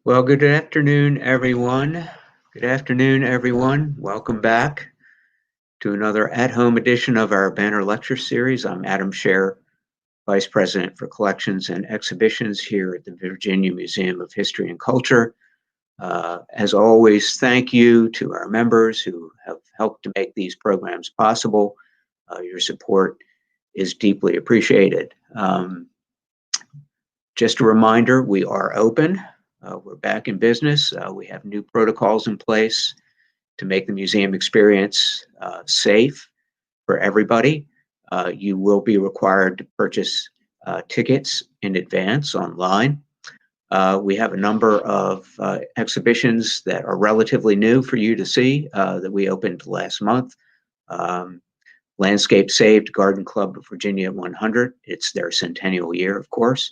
Well, good afternoon, everyone. Good afternoon, everyone. Welcome back to another at-home edition of our Banner Lecture Series. I'm Adam Scher, Vice President for Collections and Exhibitions here at the Virginia Museum of History and Culture. As always, thank you to our members who have helped to make these programs possible. Your support is deeply appreciated. Just a reminder, we are open. We're back in business. We have new protocols in place to make the museum experience safe for everybody. You will be required to purchase tickets in advance online. We have a number of exhibitions that are relatively new for you to see that we opened last month. Landscape Saved Garden Club of Virginia 100. It's their centennial year, of course.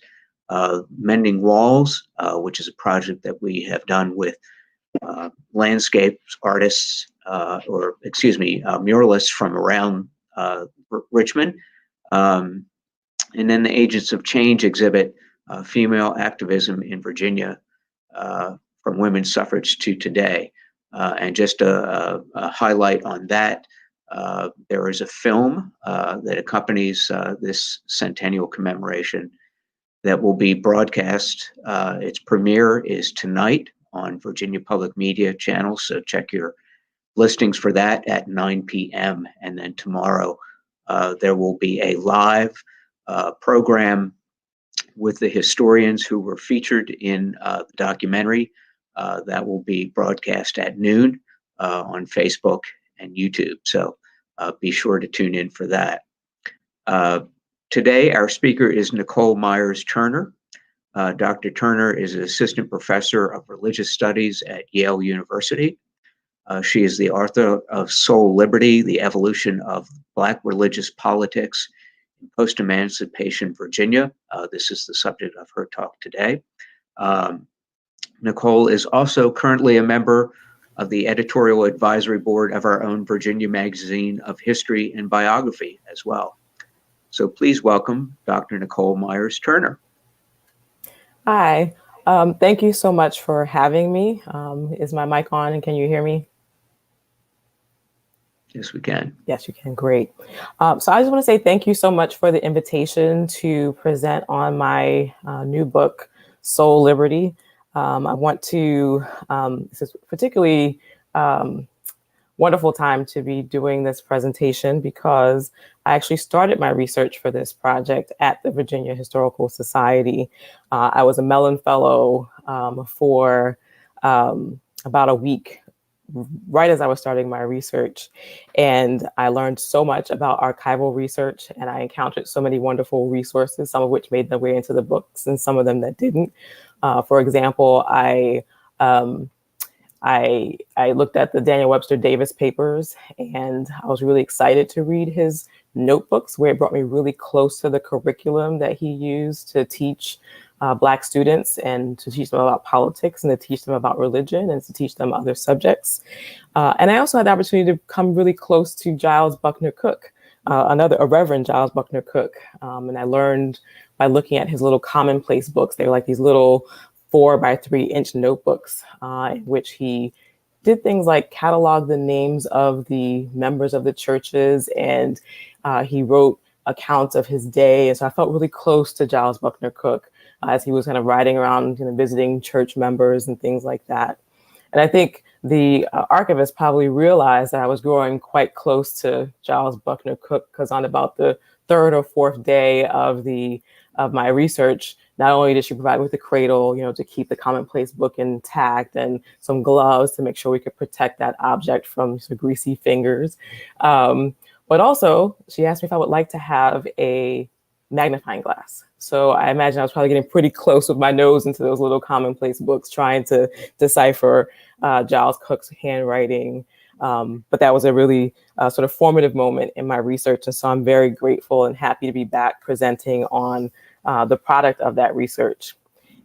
Mending Walls, which is a project that we have done with landscape artists, muralists from around Richmond. And then the Agents of Change exhibit, Female Activism in Virginia, from women's suffrage to today. And just a highlight on that, there is a film that accompanies this centennial commemoration that will be broadcast. Its premiere is tonight on Virginia Public Media channels, so check your listings for that at 9 p.m. And then tomorrow there will be a live program with the historians who were featured in the documentary that will be broadcast at noon on Facebook and YouTube. So be sure to tune in for that. Today, our speaker is Nicole Myers Turner. Dr. Turner is an assistant professor of religious studies at Yale University. She is the author of Soul Liberty, The Evolution of Black Religious Politics in Postemancipation Virginia. This is the subject of her talk today. Nicole is also currently a member of the editorial advisory board of our own Virginia Magazine of History and Biography as well. So please welcome Dr. Nicole Myers Turner. Hi, thank you so much for having me. Is my mic on and can you hear me? Yes, we can. Yes, you can. Great. So I just want to say thank you so much for the invitation to present on my new book, Soul Liberty. I want to, this is particularly wonderful time to be doing this presentation because I actually started my research for this project at the Virginia Historical Society. I was a Mellon Fellow for about a week, right as I was starting my research. And I learned so much about archival research, and I encountered so many wonderful resources, some of which made their way into the books and some of them that didn't. For example, I looked at the Daniel Webster Davis papers, and I was really excited to read his notebooks, where it brought me really close to the curriculum that he used to teach Black students and to teach them about politics and to teach them about religion and to teach them other subjects. And I also had the opportunity to come really close to Giles Buckner Cook, a Reverend Giles Buckner Cook. And I learned by looking at his little commonplace books. They were like these little 4-by-3-inch notebooks in which he did things like catalog the names of the members of the churches, and he wrote accounts of his day. And so I felt really close to Giles Buckner Cook as he was kind of riding around, visiting church members and things like that. And I think the archivist probably realized that I was growing quite close to Giles Buckner Cook, because on about the third or fourth day of my research, not only did she provide me with a cradle, to keep the commonplace book intact, and some gloves to make sure we could protect that object from some greasy fingers, but also she asked me if I would like to have a magnifying glass. So I imagine I was probably getting pretty close with my nose into those little commonplace books, trying to decipher Giles Cook's handwriting. But that was a really sort of formative moment in my research. And so I'm very grateful and happy to be back presenting on the product of that research.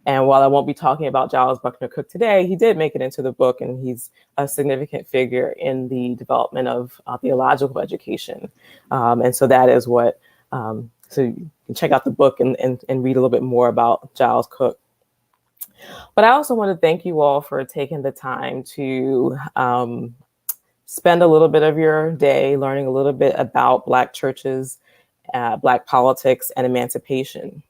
And while I won't be talking about Giles Buckner Cook today, he did make it into the book, and he's a significant figure in the development of theological education. And so that is what, so you can check out the book and read a little bit more about Giles Cook. But I also want to thank you all for taking the time to spend a little bit of your day learning a little bit about Black churches, Black politics, and emancipation.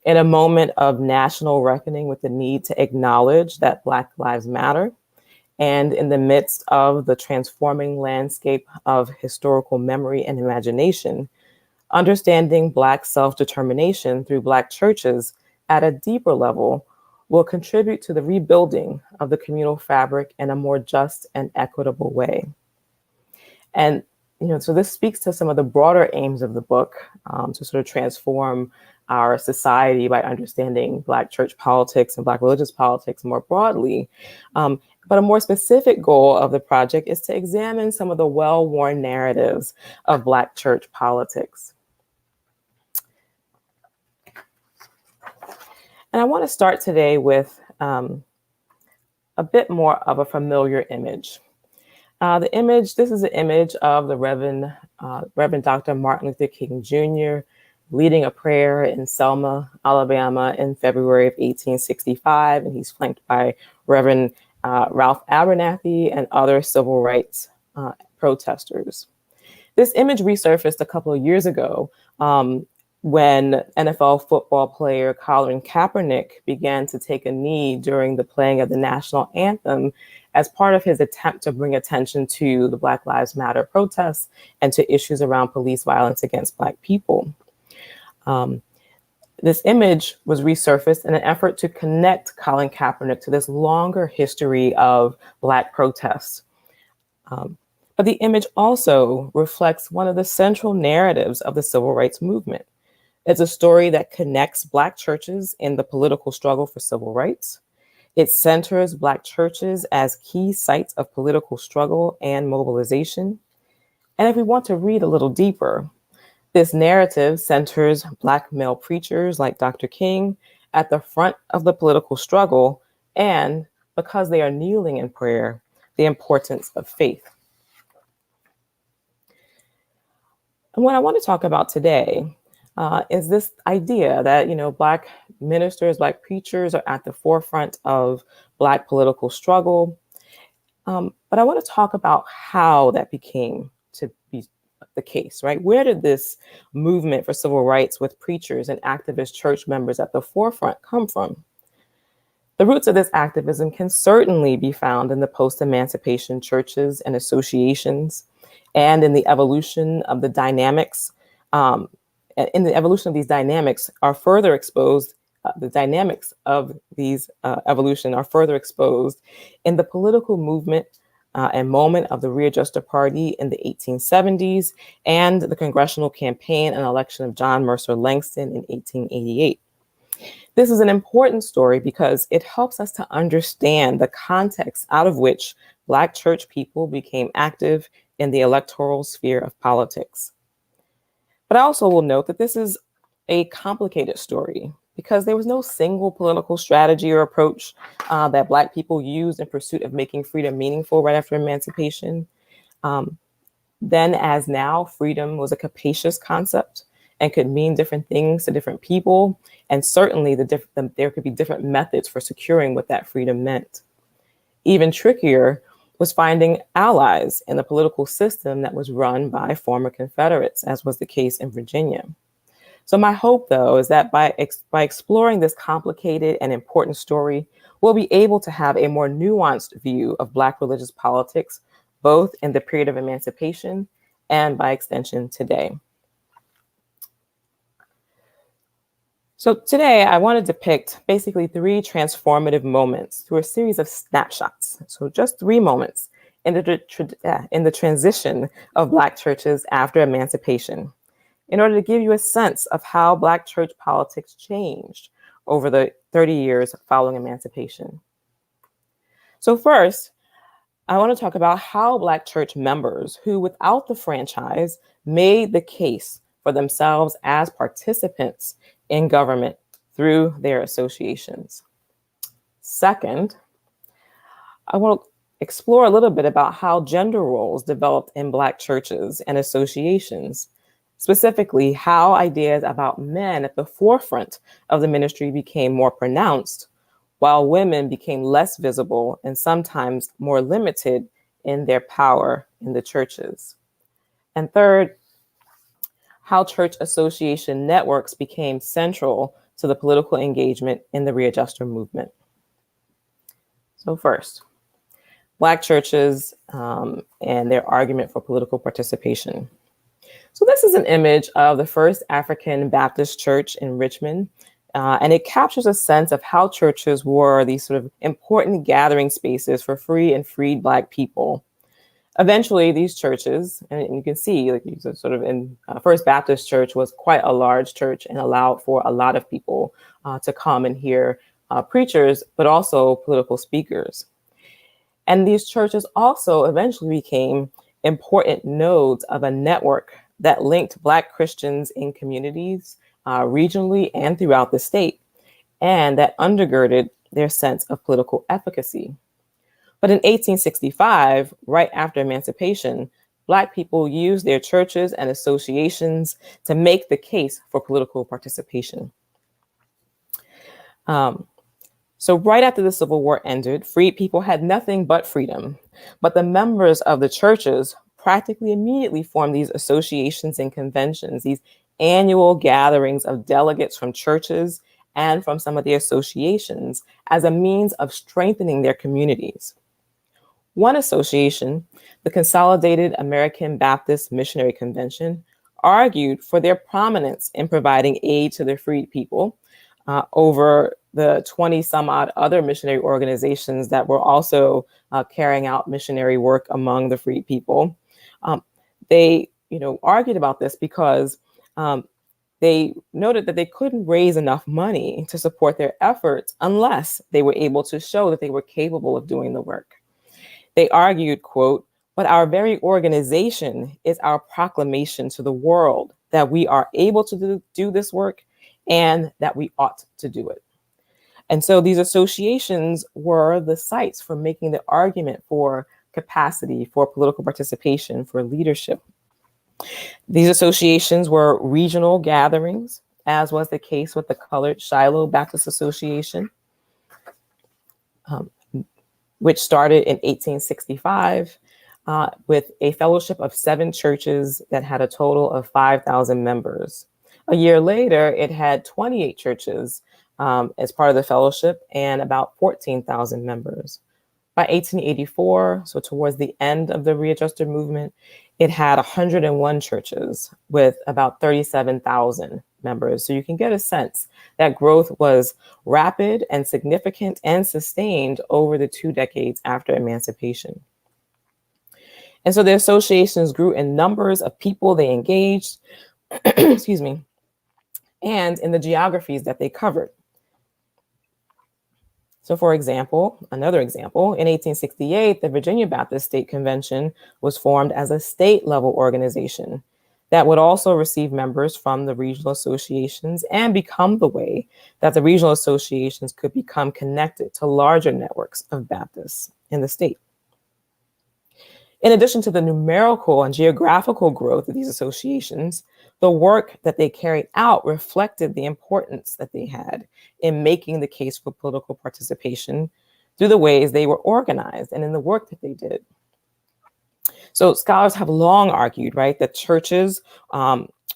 In a moment of national reckoning with the need to acknowledge that Black lives matter, and in the midst of the transforming landscape of historical memory and imagination, understanding Black self-determination through Black churches at a deeper level will contribute to the rebuilding of the communal fabric in a more just and equitable way. And so this speaks to some of the broader aims of the book, to sort of transform our society by understanding Black church politics and Black religious politics more broadly. But a more specific goal of the project is to examine some of the well-worn narratives of Black church politics. And I want to start today with a bit more of a familiar image. This is an image of the Reverend Dr. Martin Luther King Jr. leading a prayer in Selma, Alabama in February of 1865. And he's flanked by Reverend Ralph Abernathy and other civil rights protesters. This image resurfaced a couple of years ago when NFL football player Colin Kaepernick began to take a knee during the playing of the national anthem as part of his attempt to bring attention to the Black Lives Matter protests and to issues around police violence against Black people. This image was resurfaced in an effort to connect Colin Kaepernick to this longer history of Black protests. But the image also reflects one of the central narratives of the civil rights movement. It's a story that connects Black churches in the political struggle for civil rights. It centers Black churches as key sites of political struggle and mobilization. And if we want to read a little deeper, this narrative centers Black male preachers like Dr. King at the front of the political struggle, and because they are kneeling in prayer, the importance of faith. And what I want to talk about today is this idea that, Black ministers, Black preachers are at the forefront of Black political struggle. But I want to talk about how that became to be the case, right? Where did this movement for civil rights with preachers and activist church members at the forefront come from? The roots of this activism can certainly be found in the post-emancipation churches and associations, and in the evolution of the dynamics. In the evolution of these dynamics are further exposed, the dynamics of these evolution are further exposed in the political movement and moment of the Readjuster Party in the 1870s and the congressional campaign and election of John Mercer Langston in 1888. This is an important story because it helps us to understand the context out of which Black church people became active in the electoral sphere of politics. But I also will note that this is a complicated story because there was no single political strategy or approach that Black people used in pursuit of making freedom meaningful right after emancipation. Then as now, freedom was a capacious concept and could mean different things to different people. And certainly there could be different methods for securing what that freedom meant. Even trickier was finding allies in the political system that was run by former Confederates, as was the case in Virginia. So my hope, though, is that by exploring this complicated and important story, we'll be able to have a more nuanced view of Black religious politics, both in the period of emancipation and by extension today. So today I want to depict basically 3 transformative moments through a series of snapshots. So just 3 moments in the transition of Black churches after emancipation, in order to give you a sense of how Black church politics changed over the 30 years following emancipation. So first, I want to talk about how Black church members who, without the franchise, made the case for themselves as participants in government through their associations. Second, I want to explore a little bit about how gender roles developed in Black churches and associations, specifically how ideas about men at the forefront of the ministry became more pronounced, while women became less visible and sometimes more limited in their power in the churches. And third, how church association networks became central to the political engagement in the readjuster movement. So first, Black churches and their argument for political participation. So this is an image of the first African Baptist church in Richmond, and it captures a sense of how churches were these sort of important gathering spaces for free and freed Black people. Eventually, these churches, and you can see, like, sort of in First Baptist Church was quite a large church and allowed for a lot of people to come and hear preachers, but also political speakers. And these churches also eventually became important nodes of a network that linked Black Christians in communities regionally and throughout the state, and that undergirded their sense of political efficacy. But in 1865, right after emancipation, Black people used their churches and associations to make the case for political participation. So right after the Civil War ended, freed people had nothing but freedom. But the members of the churches practically immediately formed these associations and conventions, these annual gatherings of delegates from churches and from some of the associations as a means of strengthening their communities. One association, the Consolidated American Baptist Missionary Convention, argued for their prominence in providing aid to the freed people over the 20 some odd other missionary organizations that were also carrying out missionary work among the freed people. They, argued about this because they noted that they couldn't raise enough money to support their efforts unless they were able to show that they were capable of doing the work. They argued, quote, "But our very organization is our proclamation to the world that we are able to do this work and that we ought to do it." And so these associations were the sites for making the argument for capacity, for political participation, for leadership. These associations were regional gatherings, as was the case with the colored Shiloh Baptist Association, which started in 1865 with a fellowship of 7 churches that had a total of 5,000 members. A year later, it had 28 churches as part of the fellowship and about 14,000 members. By 1884, so towards the end of the readjuster movement, it had 101 churches with about 37,000 members. So you can get a sense that growth was rapid and significant and sustained over the 2 decades after emancipation. And so the associations grew in numbers of people they engaged, excuse me, and in the geographies that they covered. So for example, another example, in 1868, the Virginia Baptist State Convention was formed as a state level organization that would also receive members from the regional associations and become the way that the regional associations could become connected to larger networks of Baptists in the state. In addition to the numerical and geographical growth of these associations, the work that they carried out reflected the importance that they had in making the case for political participation through the ways they were organized and in the work that they did. So scholars have long argued, right, that churches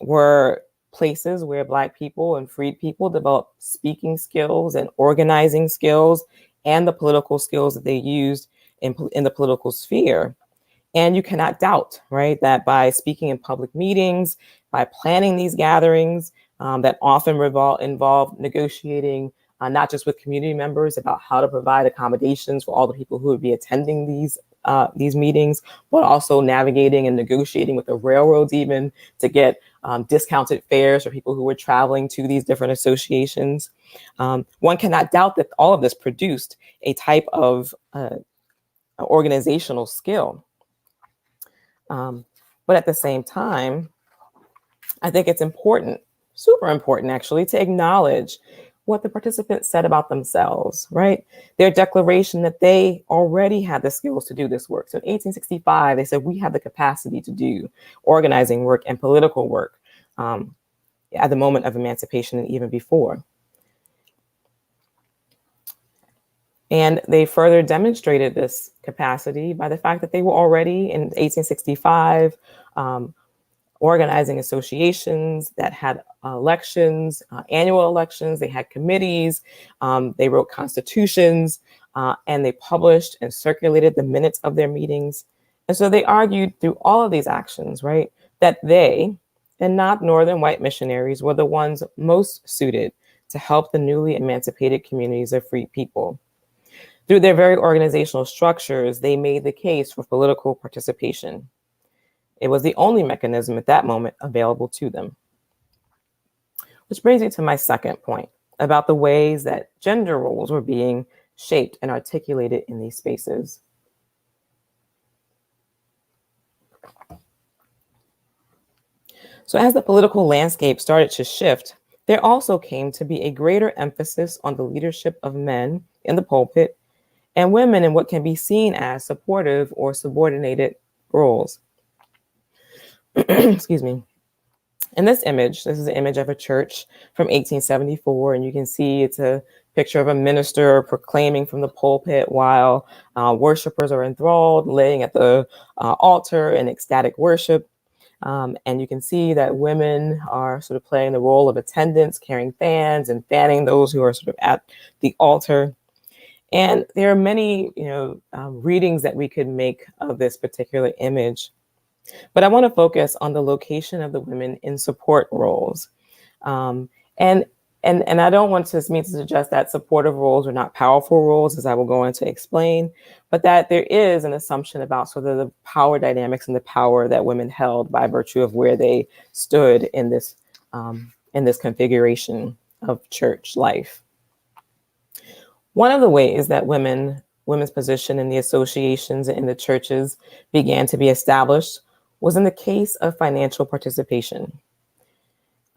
were places where Black people and freed people developed speaking skills and organizing skills and the political skills that they used in the political sphere. And you cannot doubt, right, that by speaking in public meetings, by planning these gatherings that often involve negotiating not just with community members about how to provide accommodations for all the people who would be attending these meetings, but also navigating and negotiating with the railroads even to get discounted fares for people who were traveling to these different associations. One cannot doubt that all of this produced a type of organizational skill. But at the same time, I think it's important, super important actually, to acknowledge what the participants said about themselves, right? Their declaration that they already had the skills to do this work. So in 1865, they said, we have the capacity to do organizing work and political work at the moment of emancipation and even before. And they further demonstrated this capacity by the fact that they were already in 1865 organizing associations that had elections, annual elections. They had committees. They wrote constitutions, and they published and circulated the minutes of their meetings. And so they argued through all of these actions, right, that they, and not Northern white missionaries, were the ones most suited to help the newly emancipated communities of free people. Through their very organizational structures, they made the case for political participation. It was the only mechanism at that moment available to them. Which brings me to my second point about the ways that gender roles were being shaped and articulated in these spaces. So as the political landscape started to shift, there also came to be a greater emphasis on the leadership of men in the pulpit and women in what can be seen as supportive or subordinated roles. Excuse me. In this image, this is an image of a church from 1874, and you can see it's a picture of a minister proclaiming from the pulpit while worshipers are enthralled, laying at the altar in ecstatic worship. And you can see that women are sort of playing the role of attendants, carrying fans and fanning those who are sort of at the altar. And there are many, readings that we could make of this particular image. But I want to focus on the location of the women in support roles. And I don't want to mean to suggest that supportive roles are not powerful roles, as I will go on to explain, but that there is an assumption about sort of the power dynamics and the power that women held by virtue of where they stood in this configuration of church life. One of the ways that women's position in the associations and in the churches began to be established was in the case of financial participation.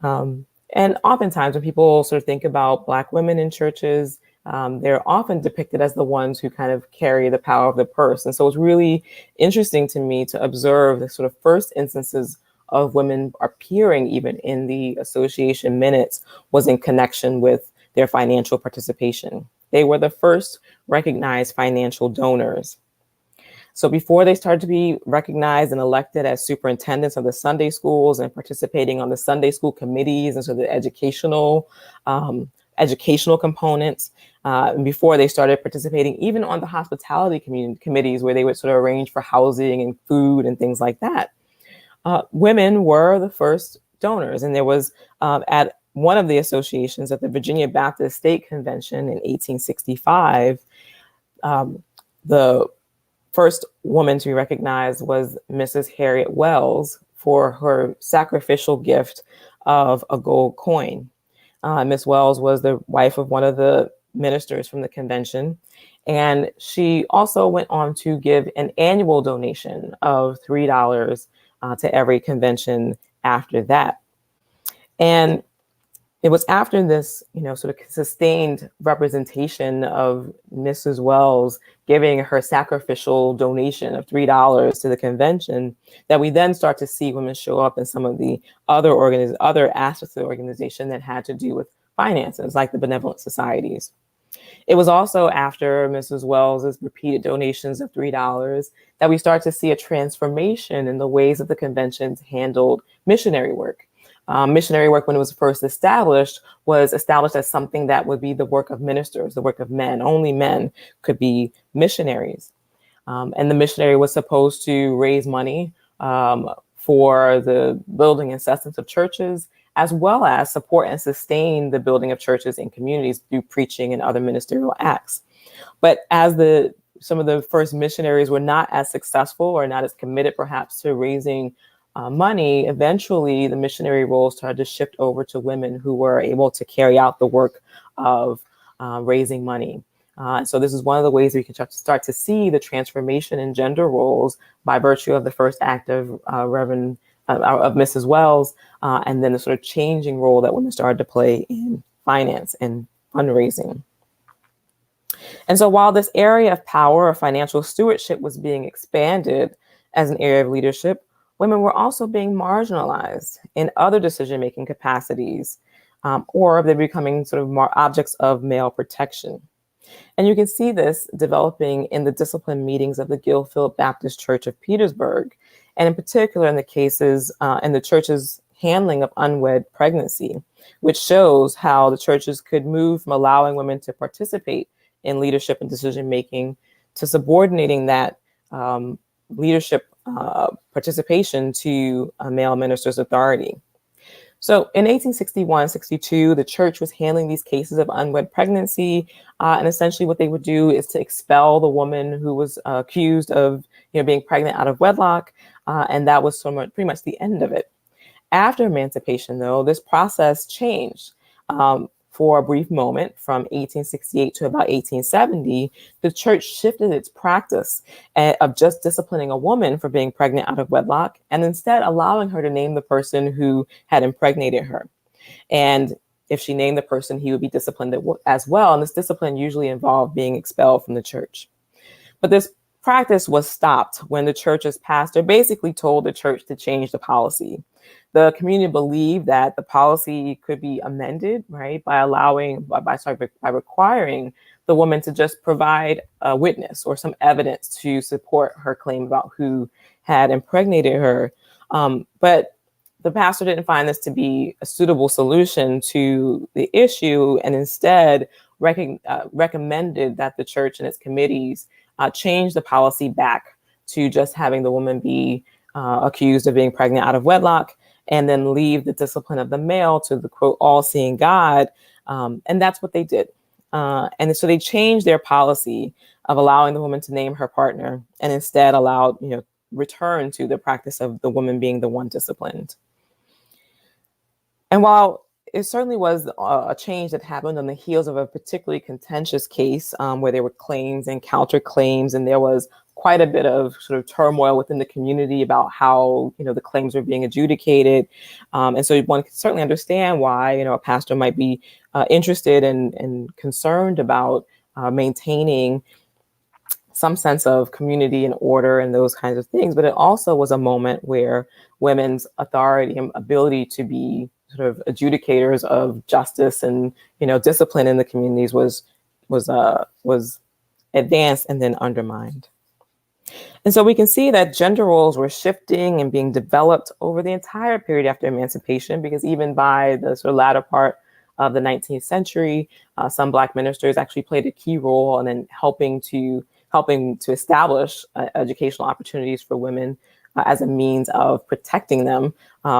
And oftentimes when people sort of think about Black women in churches, they're often depicted as the ones who kind of carry the power of the purse. And so it's really interesting to me to observe the sort of first instances of women appearing even in the association minutes was in connection with their financial participation. They were the first recognized financial donors. So before they started to be recognized and elected as superintendents of the Sunday schools and participating on the Sunday school committees and so the educational components, and before they started participating even on the hospitality committees where they would sort of arrange for housing and food and things like that, women were the first donors. And there was at one of the associations at the Virginia Baptist State Convention in 1865, the first woman to be recognized was Mrs. Harriet Wells for her sacrificial gift of a gold coin. Miss Wells was the wife of one of the ministers from the convention, and she also went on to give an annual donation of $3 to every convention after that. And it was after this, sort of sustained representation of Mrs. Wells giving her sacrificial donation of $3 to the convention that we then start to see women show up in some of the other aspects of the organization that had to do with finances, like the benevolent societies. It was also after Mrs. Wells's repeated donations of $3 that we start to see a transformation in the ways that the conventions handled missionary work. Missionary work, when it was first established, was established as something that would be the work of ministers, the work of men. Only men could be missionaries. And the missionary was supposed to raise money for the building and sustenance of churches, as well as support and sustain the building of churches and communities through preaching and other ministerial acts. But as some of the first missionaries were not as successful or not as committed perhaps to raising money, eventually the missionary role started to shift over to women who were able to carry out the work of raising money. So this is one of the ways we can start to see the transformation in gender roles by virtue of the first act of Mrs. Wells, and then the sort of changing role that women started to play in finance and fundraising. And so while this area of power or financial stewardship was being expanded as an area of leadership, women were also being marginalized in other decision-making capacities, or they're becoming sort of more objects of male protection. And you can see this developing in the discipline meetings of the Guildford Baptist Church of Petersburg, and in particular in the cases in the church's handling of unwed pregnancy, which shows how the churches could move from allowing women to participate in leadership and decision making to subordinating that leadership participation to a male minister's authority. So in 1861-62, the church was handling these cases of unwed pregnancy, and essentially what they would do is to expel the woman who was accused of being pregnant out of wedlock, and that was pretty much the end of it. After emancipation, though, this process changed. For a brief moment from 1868 to about 1870, the church shifted its practice of just disciplining a woman for being pregnant out of wedlock and instead allowing her to name the person who had impregnated her. And if she named the person, he would be disciplined as well. And this discipline usually involved being expelled from the church. But this practice was stopped when the church's pastor basically told the church to change the policy. The community believed that the policy could be amended, right, by requiring the woman to just provide a witness or some evidence to support her claim about who had impregnated her. But the pastor didn't find this to be a suitable solution to the issue, and instead recommended that the church and its committees change the policy back to just having the woman be accused of being pregnant out of wedlock, and then leave the discipline of the male to the, quote, all-seeing God. And that's what they did. And so they changed their policy of allowing the woman to name her partner and instead allowed, return to the practice of the woman being the one disciplined. And while it certainly was a change that happened on the heels of a particularly contentious case where there were claims and counterclaims, and there was quite a bit of sort of turmoil within the community about how, the claims were being adjudicated. And so one can certainly understand why, a pastor might be interested and concerned about maintaining some sense of community and order and those kinds of things. But it also was a moment where women's authority and ability to be sort of adjudicators of justice and, discipline in the communities was advanced and then undermined. And so we can see that gender roles were shifting and being developed over the entire period after emancipation, because even by the sort of latter part of the 19th century, some Black ministers actually played a key role in helping to establish educational opportunities for women as a means of protecting them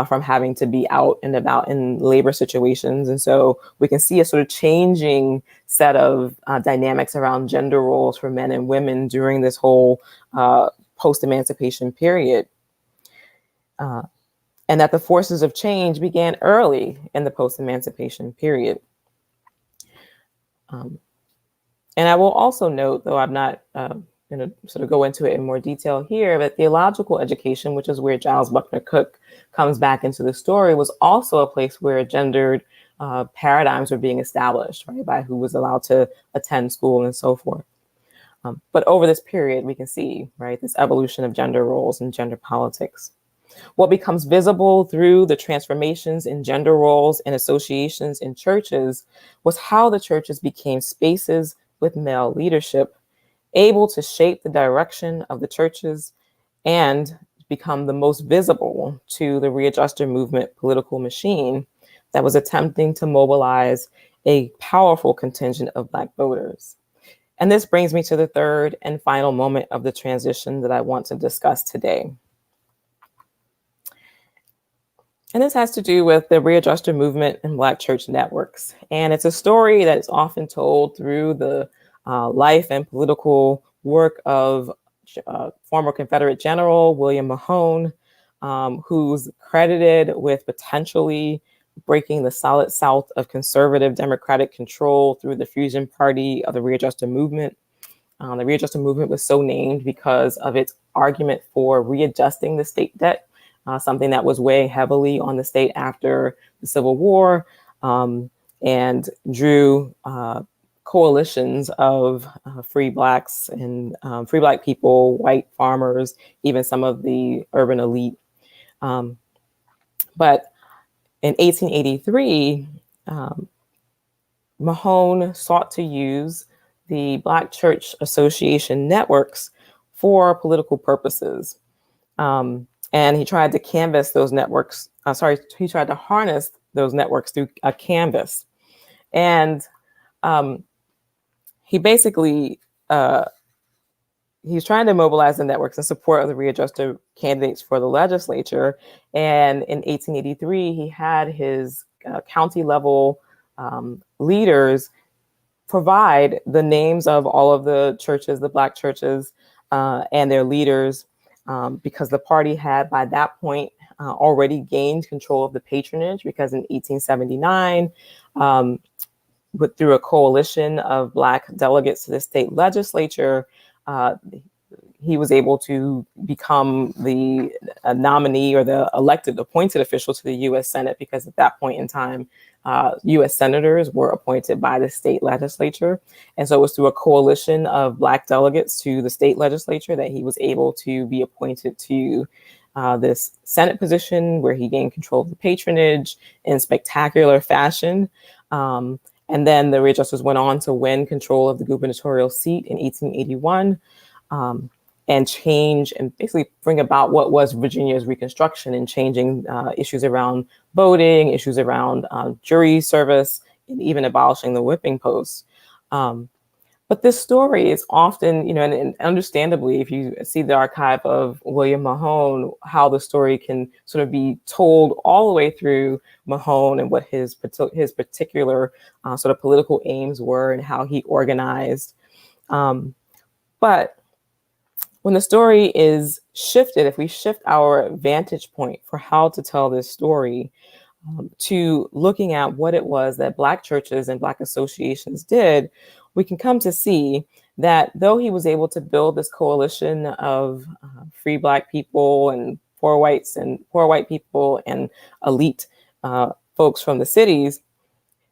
from having to be out and about in labor situations. And so we can see a sort of changing set of dynamics around gender roles for men and women during this whole post-emancipation period. And that the forces of change began early in the post-emancipation period. And I will also note, though I'm not going to sort of go into it in more detail here, but theological education, which is where Giles Buckner Cook comes back into the story, was also a place where gendered paradigms were being established, right, by who was allowed to attend school and so forth. But over this period, we can see, right, this evolution of gender roles and gender politics. What becomes visible through the transformations in gender roles and associations in churches was how the churches became spaces with male leadership, able to shape the direction of the churches and become the most visible to the readjuster movement political machine that was attempting to mobilize a powerful contingent of Black voters. And this brings me to the third and final moment of the transition that I want to discuss today. And this has to do with the readjuster movement and Black church networks. And it's a story that is often told through the life and political work of former Confederate General William Mahone, who's credited with potentially breaking the solid South of conservative Democratic control through the fusion party of the readjuster movement. The readjuster movement was so named because of its argument for readjusting the state debt, something that was weighing heavily on the state after the Civil War, and drew coalitions of free Blacks and free Black people, white farmers, even some of the urban elite. But in 1883, Mahone sought to use the Black Church Association networks for political purposes. And he tried to canvas those networks. He tried to harness those networks through a canvas. And he basically, he's trying to mobilize the networks in support of the readjuster candidates for the legislature. And in 1883, he had his county level leaders provide the names of all of the churches, the Black churches, and their leaders, because the party had by that point already gained control of the patronage, because in 1879, through a coalition of Black delegates to the state legislature, he was able to become the nominee or the elected, appointed official to the U.S. Senate, because at that point in time, U.S. senators were appointed by the state legislature. And so it was through a coalition of Black delegates to the state legislature that he was able to be appointed to this Senate position, where he gained control of the patronage in spectacular fashion. And then the readjusters went on to win control of the gubernatorial seat in 1881. And change and basically bring about what was Virginia's Reconstruction, and changing issues around voting, issues around jury service, and even abolishing the whipping post. But this story is often, and understandably, if you see the archive of William Mahone, how the story can sort of be told all the way through Mahone and what his particular sort of political aims were and how he organized. But when the story is shifted, if we shift our vantage point for how to tell this story to looking at what it was that Black churches and Black associations did, we can come to see that though he was able to build this coalition of free Black people and poor white people and elite folks from the cities,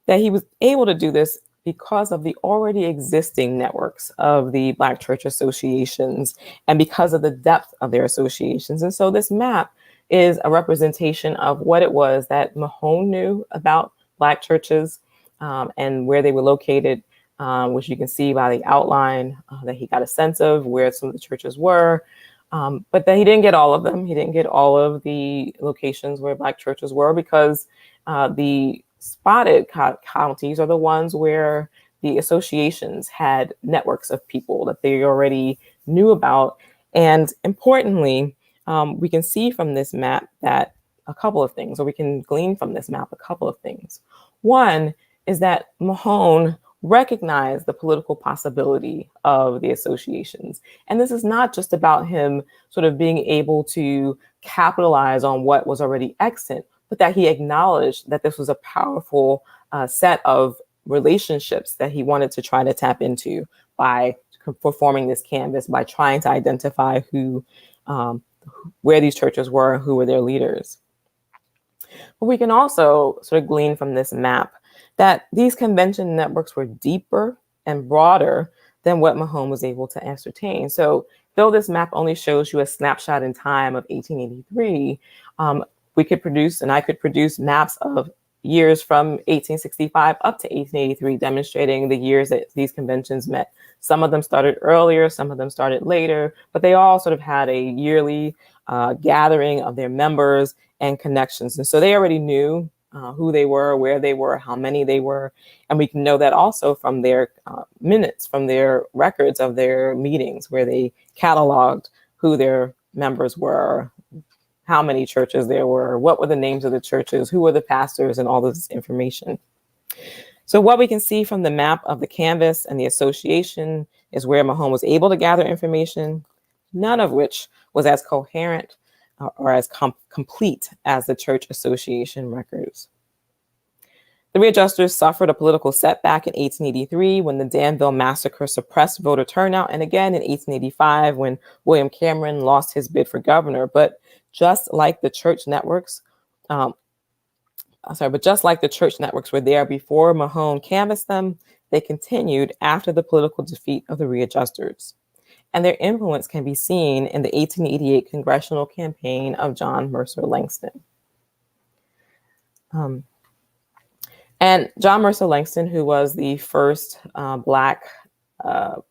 that he was able to do this because of the already existing networks of the Black church associations and because of the depth of their associations. And so this map is a representation of what it was that Mahone knew about Black churches and where they were located, which you can see by the outline that he got a sense of where some of the churches were, but that he didn't get all of them. He didn't get all of the locations where Black churches were, because the spotted counties are the ones where the associations had networks of people that they already knew about. And importantly, we can see from this map that a couple of things, or we can glean from this map a couple of things. One is that Mahone recognized the political possibility of the associations. And this is not just about him sort of being able to capitalize on what was already extant, but that he acknowledged that this was a powerful set of relationships that he wanted to try to tap into by performing this canvas, by trying to identify where these churches were, who were their leaders. But we can also sort of glean from this map that these convention networks were deeper and broader than what Mahone was able to ascertain. So though this map only shows you a snapshot in time of 1883, we could produce, and I could produce, maps of years from 1865 up to 1883, demonstrating the years that these conventions met. Some of them started earlier, some of them started later, but they all sort of had a yearly gathering of their members and connections. And so they already knew who they were, where they were, how many they were. And we can know that also from their minutes, from their records of their meetings, where they cataloged who their members were, how many churches there were, what were the names of the churches, who were the pastors, and all this information. So what we can see from the map of the canvas and the association is where Mahone was able to gather information, none of which was as coherent or as complete as the church association records. The readjusters suffered a political setback in 1883 when the Danville massacre suppressed voter turnout, and again in 1885 when William Cameron lost his bid for governor. But just like the church networks, were there before Mahone canvassed them, they continued after the political defeat of the readjusters. And their influence can be seen in the 1888 congressional campaign of John Mercer Langston. And John Mercer Langston, who was the first Black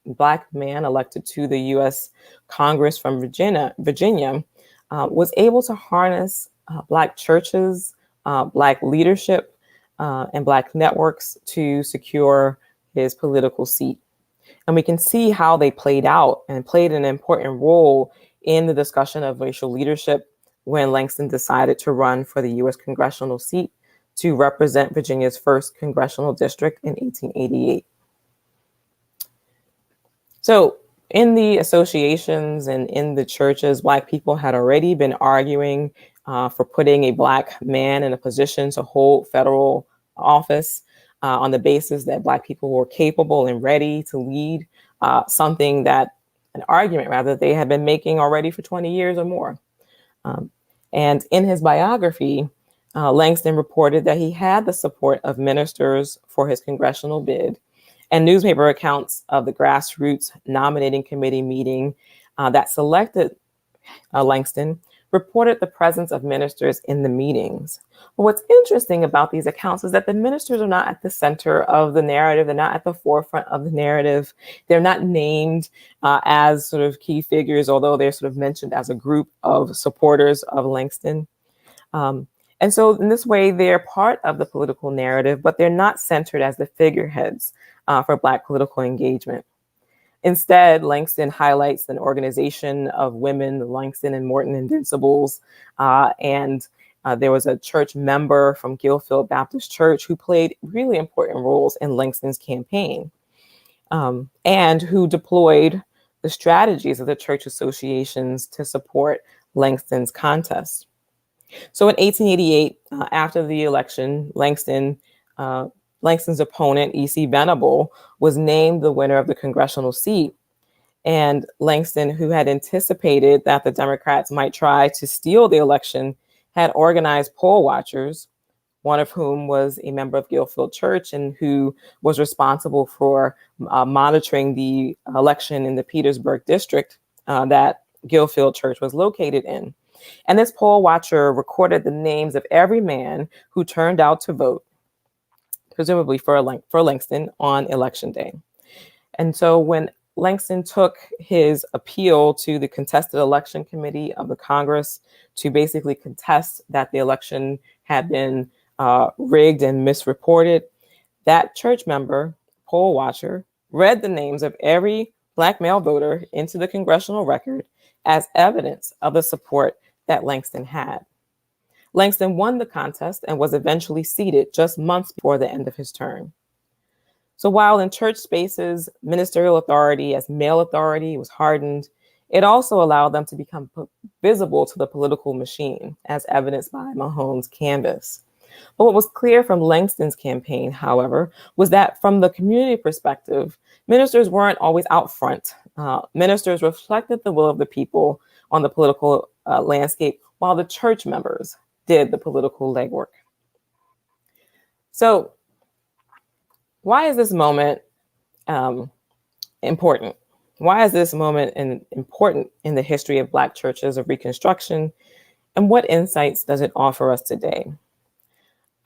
Black man elected to the U.S. Congress from Virginia, was able to harness Black churches, Black leadership, and Black networks to secure his political seat. And we can see how they played out and played an important role in the discussion of racial leadership when Langston decided to run for the U.S. congressional seat to represent Virginia's first congressional district in 1888. So in the associations and in the churches, Black people had already been arguing for putting a Black man in a position to hold federal office on the basis that Black people were capable and ready to lead an argument rather, they had been making already for 20 years or more. And in his biography, Langston reported that he had the support of ministers for his congressional bid, and newspaper accounts of the grassroots nominating committee meeting that selected Langston reported the presence of ministers in the meetings. But what's interesting about these accounts is that the ministers are not at the center of the narrative. They're not at the forefront of the narrative. They're not named as sort of key figures, although they're sort of mentioned as a group of supporters of Langston. And so in this way, they're part of the political narrative, but they're not centered as the figureheads for Black political engagement. Instead, Langston highlights an organization of women, Langston and Morton Invincibles, and there was a church member from Guilford Baptist Church who played really important roles in Langston's campaign, and who deployed the strategies of the church associations to support Langston's contest. So in 1888, after the election, Langston's opponent, E.C. Venable, was named the winner of the congressional seat. And Langston, who had anticipated that the Democrats might try to steal the election, had organized poll watchers, one of whom was a member of Guilford Church and who was responsible for monitoring the election in the Petersburg district that Guilford Church was located in. And this poll watcher recorded the names of every man who turned out to vote, presumably for Langston on election day. And so when Langston took his appeal to the contested election committee of the Congress to basically contest that the election had been rigged and misreported, that church member, poll watcher, read the names of every Black male voter into the congressional record as evidence of the support that Langston had. Langston won the contest and was eventually seated just months before the end of his term. So while in church spaces, ministerial authority as male authority was hardened, it also allowed them to become visible to the political machine, as evidenced by Mahone's canvass. But what was clear from Langston's campaign, however, was that from the community perspective, ministers weren't always out front. Ministers reflected the will of the people on the political landscape, while the church members did the political legwork. So why is this moment important? Why is this moment important in the history of Black churches of Reconstruction? And what insights does it offer us today?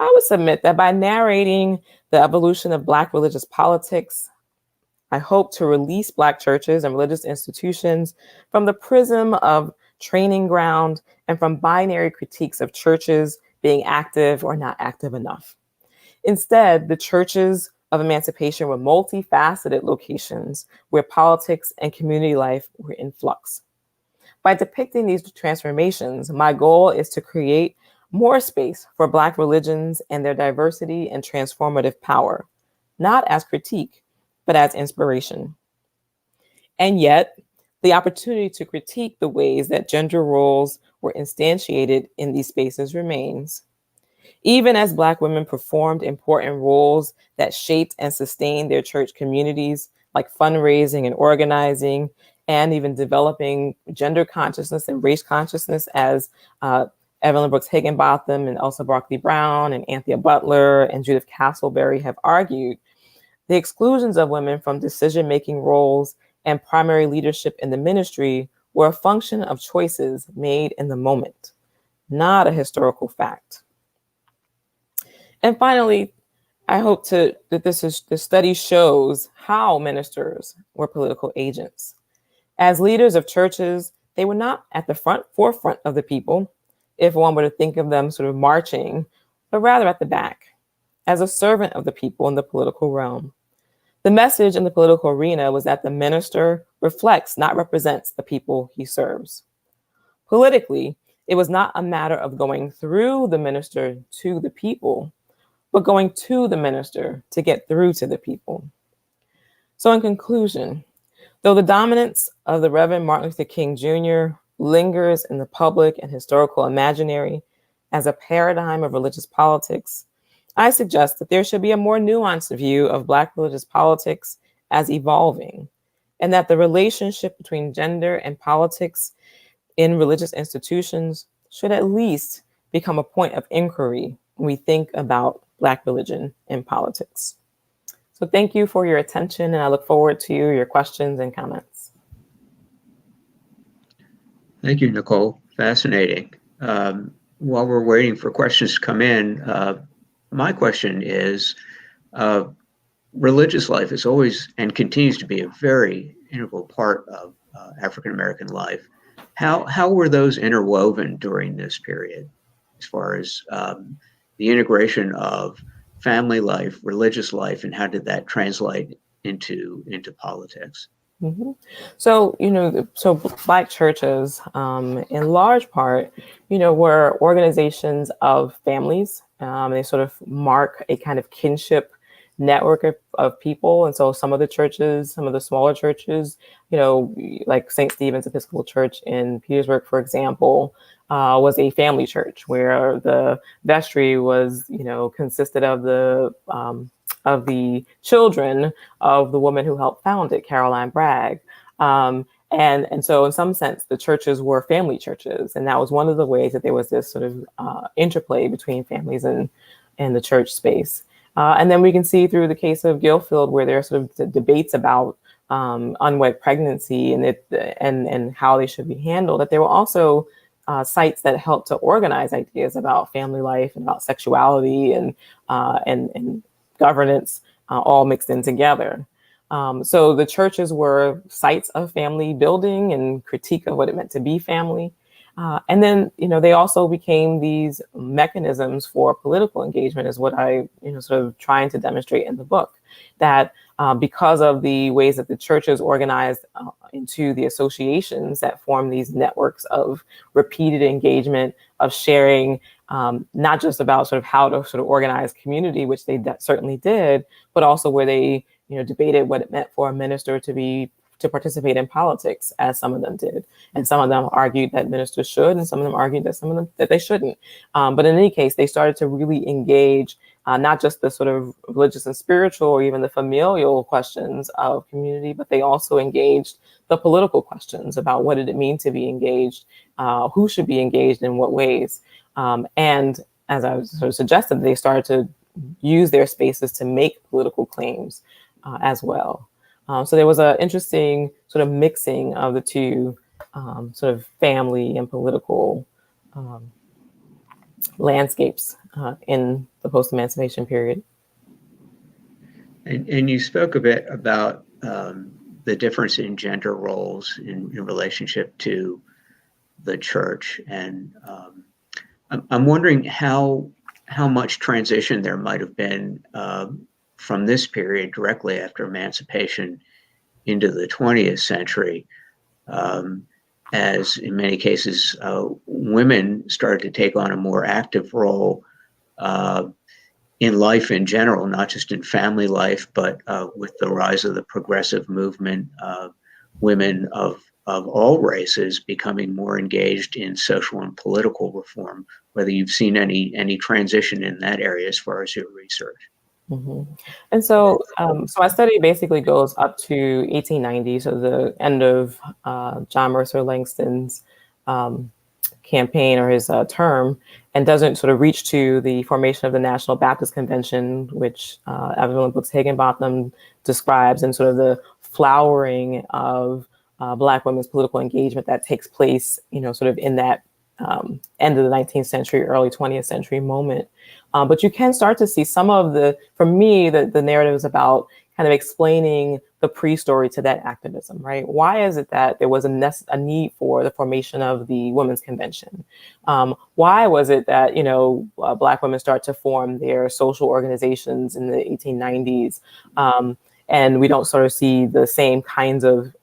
I would submit that by narrating the evolution of Black religious politics, I hope to release Black churches and religious institutions from the prism of training ground and from binary critiques of churches being active or not active enough. Instead, the churches of emancipation were multifaceted locations where politics and community life were in flux. By depicting these transformations, my goal is to create more space for Black religions and their diversity and transformative power, not as critique, but as inspiration. And yet, the opportunity to critique the ways that gender roles were instantiated in these spaces remains. Even as Black women performed important roles that shaped and sustained their church communities, like fundraising and organizing, and even developing gender consciousness and race consciousness, as Evelyn Brooks Higginbotham and Elsa Barkley Brown and Anthea Butler and Judith Castleberry have argued, the exclusions of women from decision-making roles and primary leadership in the ministry were a function of choices made in the moment, not a historical fact. And finally, I hope that the study shows how ministers were political agents. As leaders of churches, they were not at the forefront of the people, if one were to think of them sort of marching, but rather at the back, as a servant of the people in the political realm. The message in the political arena was that the minister reflects, not represents, the people he serves. Politically, it was not a matter of going through the minister to the people, but going to the minister to get through to the people. So in conclusion, though the dominance of the Reverend Martin Luther King Jr. lingers in the public and historical imaginary as a paradigm of religious politics, I suggest that there should be a more nuanced view of Black religious politics as evolving, and that the relationship between gender and politics in religious institutions should at least become a point of inquiry when we think about Black religion and politics. So thank you for your attention, and I look forward to your questions and comments. Thank you, Nicole. Fascinating. While we're waiting for questions to come in, my question is, religious life is always and continues to be a very integral part of African-American life. How were those interwoven during this period, as far as the integration of family life, religious life, and how did that translate into politics? Mm-hmm. So, so Black churches, in large part, were organizations of families. They sort of mark a kind of kinship network of people. And so some of the churches, some of the smaller churches, like St. Stephen's Episcopal Church in Petersburg, for example, was a family church where the vestry was, consisted of the children of the woman who helped found it, Caroline Bragg. And so in some sense, the churches were family churches. And that was one of the ways that there was this sort of interplay between families and the church space. And then we can see through the case of Guilford, where there are sort of debates about unwed pregnancy and how they should be handled, that there were also sites that helped to organize ideas about family life and about sexuality and governance all mixed in together. So the churches were sites of family building and critique of what it meant to be family. And then, they also became these mechanisms for political engagement, is what I, sort of trying to demonstrate in the book, that because of the ways that the churches organized into the associations that form these networks of repeated engagement, of sharing, not just about sort of how to sort of organize community, which they certainly did, but also where they, debated what it meant for a minister to participate in politics, as some of them did. And some of them argued that ministers should, and some of them argued that they shouldn't. But in any case, they started to really engage not just the sort of religious and spiritual or even the familial questions of community, but they also engaged the political questions about what did it mean to be engaged, who should be engaged in what ways. And as I sort of suggested, they started to use their spaces to make political claims as well. So there was an interesting sort of mixing of the two sort of family and political landscapes in the post-emancipation period. And you spoke a bit about the difference in gender roles in relationship to the church. And I'm wondering how much transition there might have been from this period directly after emancipation into the 20th century, as in many cases, women started to take on a more active role in life in general, not just in family life, but with the rise of the progressive movement, women of all races becoming more engaged in social and political reform, whether you've seen any transition in that area as far as your research. Mm-hmm. And so my study basically goes up to 1890, so the end of John Mercer Langston's campaign or his term, and doesn't sort of reach to the formation of the National Baptist Convention, which Evelyn Brooks Higginbotham describes, and sort of the flowering of Black women's political engagement that takes place, sort of in that end of the 19th century, early 20th century moment. But you can start to see some of for me, the narrative is about kind of explaining the pre-story to that activism, right? Why is it that there was a need for the formation of the Women's Convention? Why was it that, Black women start to form their social organizations in the 1890s? And we don't sort of see the same kinds of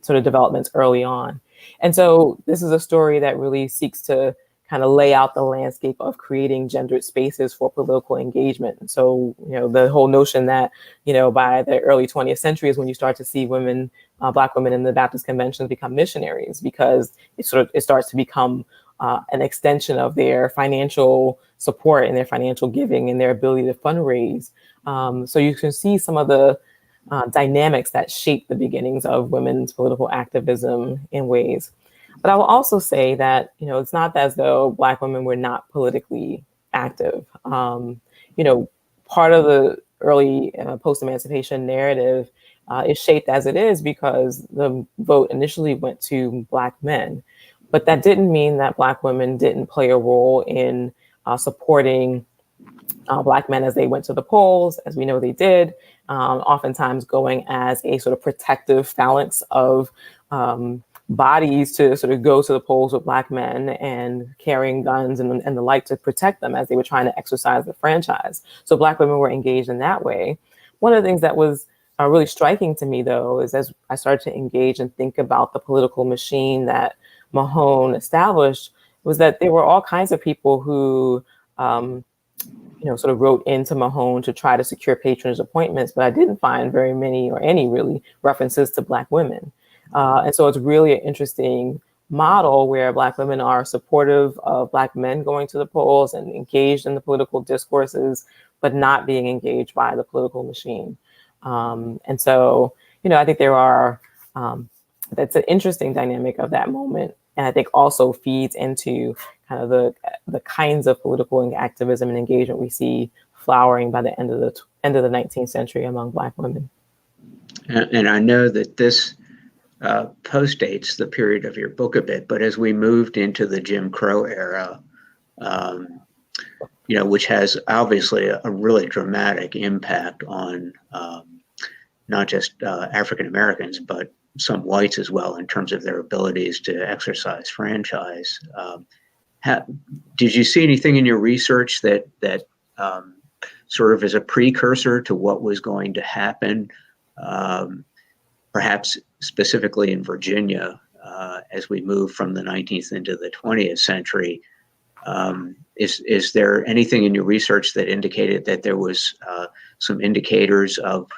sort of developments early on. And so this is a story that really seeks to kind of lay out the landscape of creating gendered spaces for political engagement. And so, the whole notion that, by the early 20th century is when you start to see women, Black women in the Baptist conventions become missionaries, because it starts to become an extension of their financial support and their financial giving and their ability to fundraise. So you can see some of the dynamics that shape the beginnings of women's political activism in ways. But I will also say that, it's not as though Black women were not politically active. Part of the early post-emancipation narrative is shaped as it is because the vote initially went to Black men. But that didn't mean that Black women didn't play a role in supporting Black men as they went to the polls, as we know they did, oftentimes going as a sort of protective phalanx of bodies to sort of go to the polls with Black men and carrying guns and the like to protect them as they were trying to exercise the franchise. So Black women were engaged in that way. One of the things that was really striking to me, though, is as I started to engage and think about the political machine that Mahone established, was that there were all kinds of people who sort of wrote into Mahone to try to secure patronage appointments, but I didn't find very many or any really references to Black women. And so it's really an interesting model where Black women are supportive of Black men going to the polls and engaged in the political discourses, but not being engaged by the political machine. And so, I think that's an interesting dynamic of that moment. And I think also feeds into kind of the kinds of political activism and engagement we see flowering by the end of the 19th century among Black women. And I know that this postdates the period of your book a bit, but as we moved into the Jim Crow era, which has obviously a really dramatic impact on not just African Americans, but some whites as well in terms of their abilities to exercise franchise. Did you see anything in your research that sort of as a precursor to what was going to happen, perhaps specifically in Virginia, as we move from the 19th into the 20th century? Is there anything in your research that indicated that there was some indicators of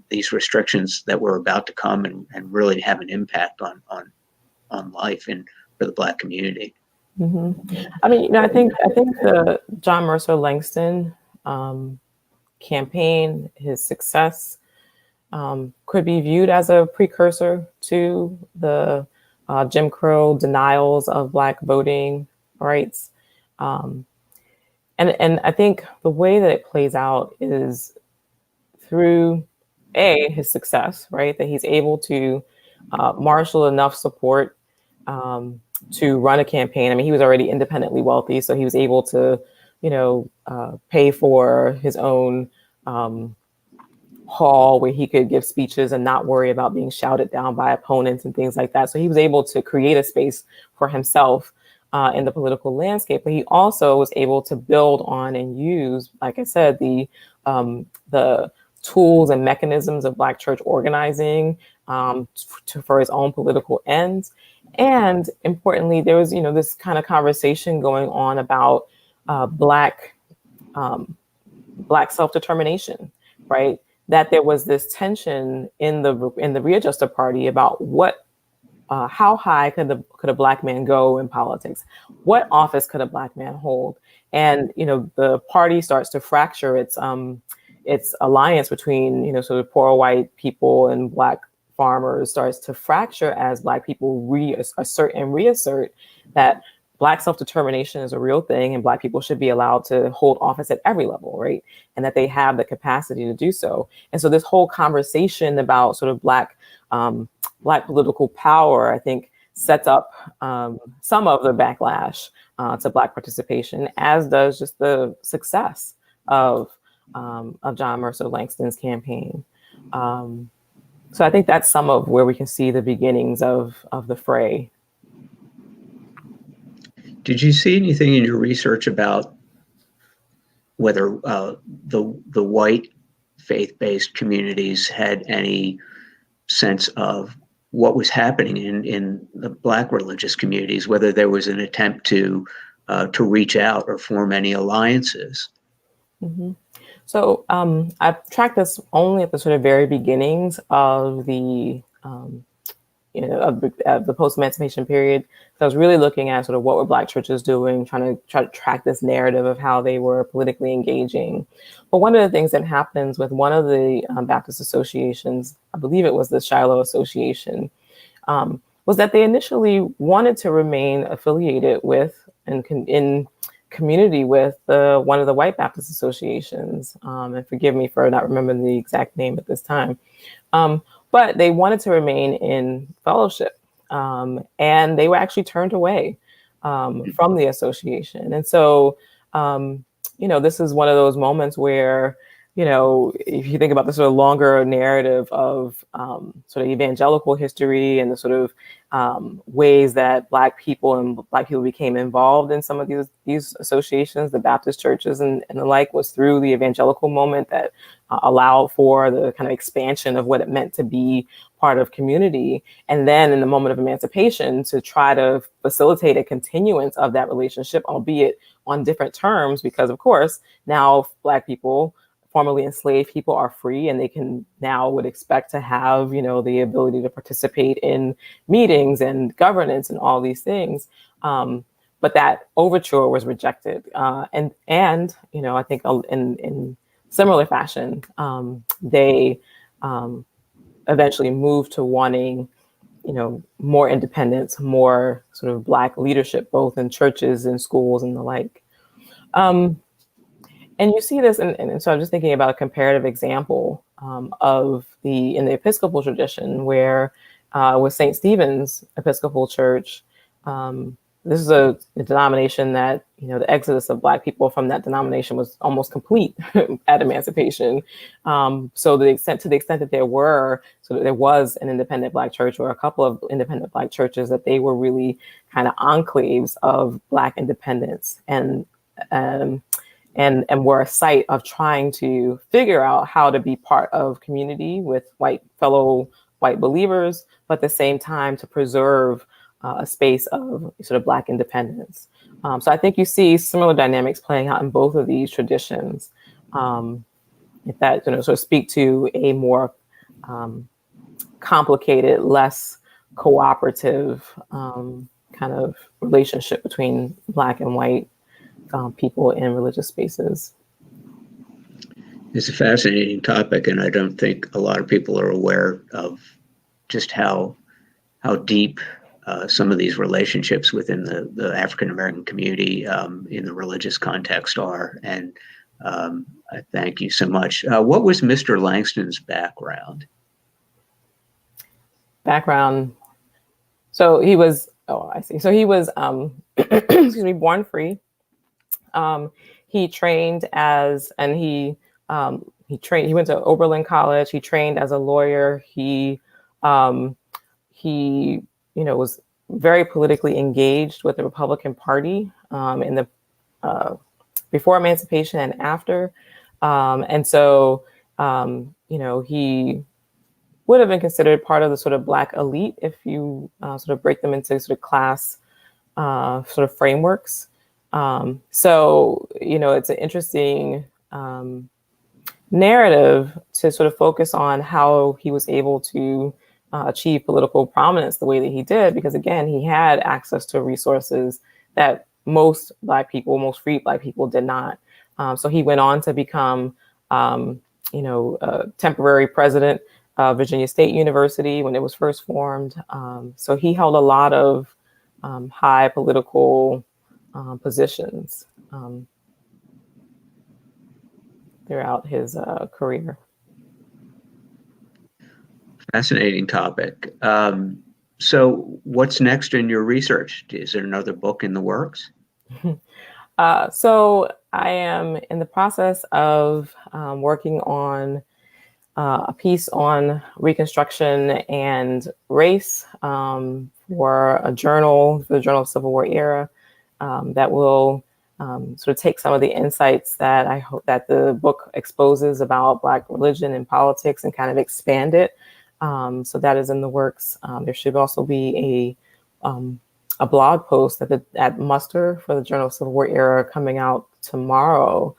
these restrictions that were about to come and really have an impact on life for the Black community? Mm-hmm. I mean, I think the John Mercer Langston campaign, his success, could be viewed as a precursor to the Jim Crow denials of Black voting rights. And I think the way that it plays out is through his success, right? That he's able to marshal enough support to run a campaign. I mean, he was already independently wealthy, so he was able to, pay for his own hall where he could give speeches and not worry about being shouted down by opponents and things like that. So he was able to create a space for himself in the political landscape, but he also was able to build on and use, like I said, the tools and mechanisms of Black church organizing for his own political ends. And importantly, there was, this kind of conversation going on about Black self-determination, right? That there was this tension in the Readjuster Party about how high could a Black man go in politics? What office could a Black man hold? And the party starts to fracture its alliance between sort of poor white people and Black farmers starts to fracture as Black people assert and reassert that Black self-determination is a real thing and Black people should be allowed to hold office at every level, right? And that they have the capacity to do so. And so this whole conversation about sort of Black political power, I think, sets up some of the backlash to Black participation, as does just the success of John Mercer Langston's campaign. So I think that's some of where we can see the beginnings of the fray. Did you see anything in your research about whether the white faith-based communities had any sense of what was happening in the Black religious communities, whether there was an attempt to reach out or form any alliances? Mm-hmm. So I've tracked this only at the sort of very beginnings of the of the post-emancipation period. So I was really looking at sort of what were Black churches doing, trying to track this narrative of how they were politically engaging. But one of the things that happens with one of the Baptist associations, I believe it was the Shiloh Association, was that they initially wanted to remain affiliated with and in community with one of the white Baptist associations. And forgive me for not remembering the exact name at this time. But they wanted to remain in fellowship, and they were actually turned away from the association. And so, this is one of those moments where, if you think about the sort of longer narrative of sort of evangelical history and the sort of ways that Black people became involved in some of these associations, the Baptist churches and the like, was through the evangelical moment that allowed for the kind of expansion of what it meant to be part of community. And then in the moment of emancipation, to try to facilitate a continuance of that relationship, albeit on different terms, because of course, now Black people, formerly enslaved people, are free, and they can now would expect to have, the ability to participate in meetings and governance and all these things. But that overture was rejected. And I think in similar fashion, they eventually moved to wanting, more independence, more sort of Black leadership, both in churches and schools and the like. And you see this, and so I'm just thinking about a comparative example in the Episcopal tradition, where with St. Stephen's Episcopal Church, this is a denomination that, the exodus of Black people from that denomination was almost complete at emancipation. So to the extent that there was an independent Black church, or a couple of independent Black churches, that they were really kind of enclaves of Black independence, and were a site of trying to figure out how to be part of community with fellow white believers, but at the same time to preserve a space of sort of Black independence. So I think you see similar dynamics playing out in both of these traditions. If that sort of speak to a more complicated, less cooperative kind of relationship between Black and white people in religious spaces. It's a fascinating topic, and I don't think a lot of people are aware of just how deep some of these relationships within the African American community in the religious context are. And I thank you so much. What was Mr. Langston's background? So he was, I see. So he was, excuse me, born free. He trained he went to Oberlin College. He trained as a lawyer. He was very politically engaged with the Republican Party in the before emancipation and after. And so, he would have been considered part of the sort of Black elite if you sort of break them into sort of class sort of frameworks. So, it's an interesting narrative to sort of focus on how he was able to achieve political prominence the way that he did, because again, he had access to resources that most free Black people did not. So he went on to become, temporary president of Virginia State University when it was first formed. So he held a lot of high political positions throughout his career. Fascinating topic. So what's next in your research? Is there another book in the works? So I am in the process of working on a piece on Reconstruction and race for a journal, for the Journal of Civil War Era, that will sort of take some of the insights that I hope that the book exposes about Black religion and politics and kind of expand it. So that is in the works. There should also be a blog post at Muster for the Journal of Civil War Era coming out tomorrow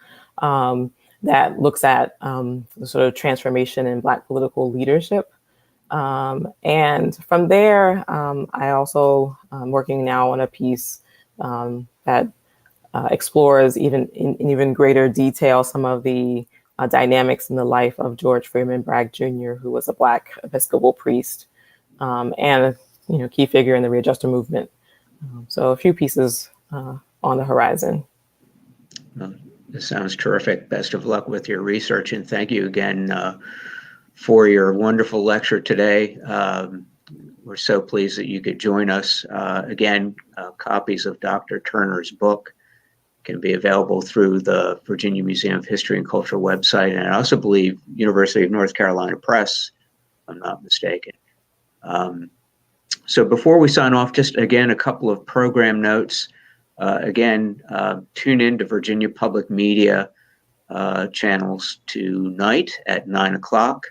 that looks at the sort of transformation in Black political leadership. And from there, I also am working now on a piece that explores in even greater detail some of the dynamics in the life of George Freeman Bragg Jr., who was a Black Episcopal priest and a key figure in the Readjuster movement. So a few pieces on the horizon. Well, this sounds terrific. Best of luck with your research, and thank you again for your wonderful lecture today. We're so pleased that you could join us. Again, copies of Dr. Turner's book can be available through the Virginia Museum of History and Culture website, and I also believe University of North Carolina Press, if I'm not mistaken. So before we sign off, just again, a couple of program notes. Tune in to Virginia Public Media channels tonight at 9 o'clock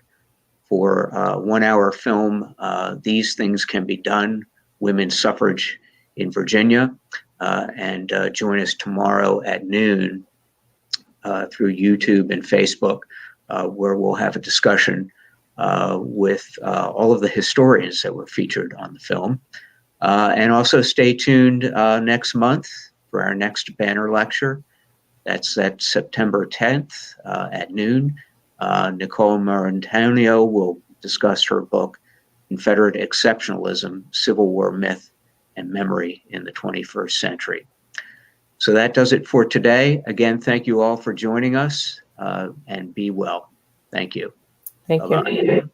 for a 1-hour film, These Things Can Be Done, Women's Suffrage in Virginia. And join us tomorrow at noon through YouTube and Facebook, where we'll have a discussion with all of the historians that were featured on the film. And also stay tuned next month for our next banner lecture. That's at September 10th at noon. Nicole Myers Turner will discuss her book, Confederate Exceptionalism, Civil War Myth and Memory in the 21st Century. So that does it for today. Again, thank you all for joining us, and be well. Thank you. Thank you.